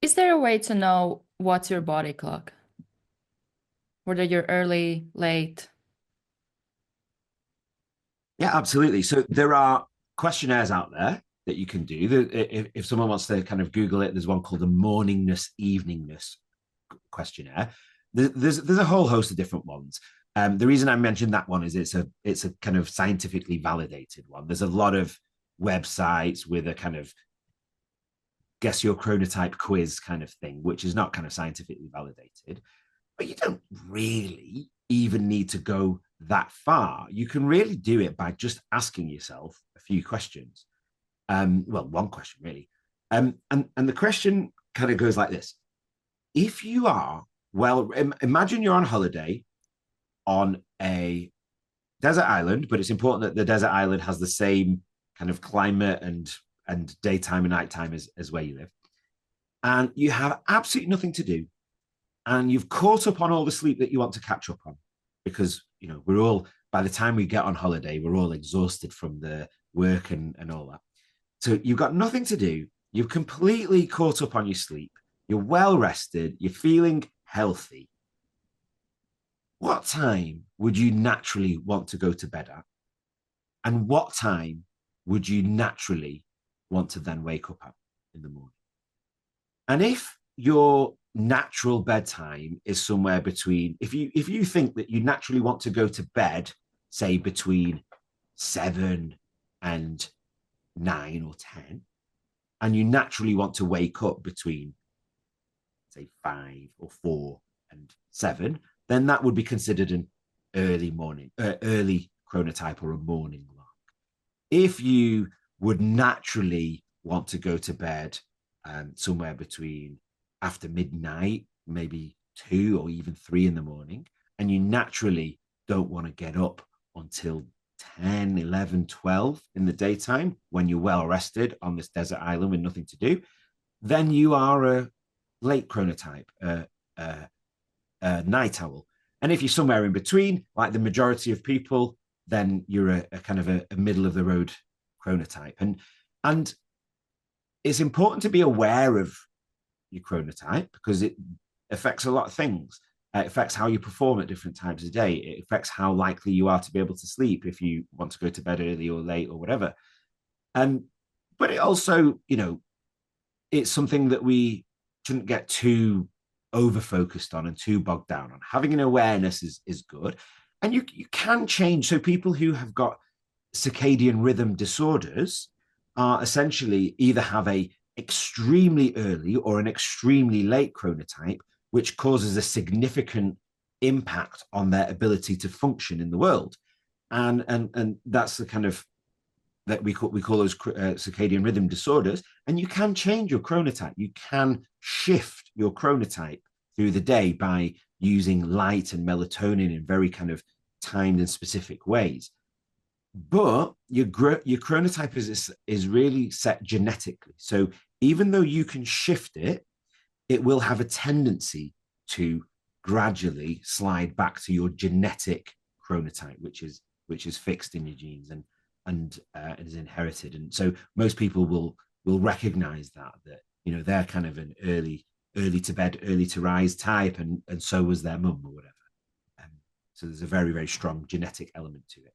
Is there a way to know what's your body clock? Whether you're early, late? Yeah, absolutely. So there are questionnaires out there that you can do. If someone wants to kind of Google it, there's one called the morningness eveningness questionnaire. There's a whole host of different ones. The reason I mentioned that one is it's a kind of scientifically validated one. There's a lot of websites with a kind of guess your chronotype quiz kind of thing, which is not kind of scientifically validated. But you don't really even need to go that far. You can really do it by just asking yourself a few questions. Well, one question really. And the question kind of goes like this: If you are well, imagine you're on holiday on a desert island, but it's important that the desert island has the same kind of climate and daytime and nighttime as where you live, and you have absolutely nothing to do, and you've caught up on all the sleep that you want to catch up on, because we're all, by the time we get on holiday, we're all exhausted from the work and all that. So you've got nothing to do. You've completely caught up on your sleep. You're well rested. You're feeling healthy. What time would you naturally want to go to bed at? And what time would you naturally want to then wake up at in the morning? And if your natural bedtime is somewhere between, if you think that you naturally want to go to bed, say between 7 and 9 or 10, and you naturally want to wake up between, say, 5 or 4 and 7, then that would be considered an early chronotype or a morning lark. If you would naturally want to go to bed somewhere between after midnight, maybe 2 or even 3 in the morning, and you naturally don't want to get up until 10, 11, 12 in the daytime when you're well rested on this desert island with nothing to do, then you are a late chronotype, a night owl. And if you're somewhere in between, like the majority of people, then you're a kind of a middle of the road chronotype. And it's important to be aware of your chronotype because it affects a lot of things. It affects how you perform at different times of day. It affects how likely you are to be able to sleep if you want to go to bed early or late or whatever. Um, but it also, it's something that we shouldn't get too over focused on and too bogged down on. Having an awareness is good. And you can change. So people who have got circadian rhythm disorders are essentially either have a extremely early or an extremely late chronotype, which causes a significant impact on their ability to function in the world. And that's the kind of that we call those circadian rhythm disorders. And you can change your chronotype. You can shift your chronotype through the day by using light and melatonin in very kind of timed and specific ways. But your chronotype is really set genetically. So even though you can shift it, it will have a tendency to gradually slide back to your genetic chronotype, which is fixed in your genes and is inherited. And so most people will recognize that they're kind of an early to bed, early to rise type, and so was their mum or whatever. Um, so there's a very very strong genetic element to it.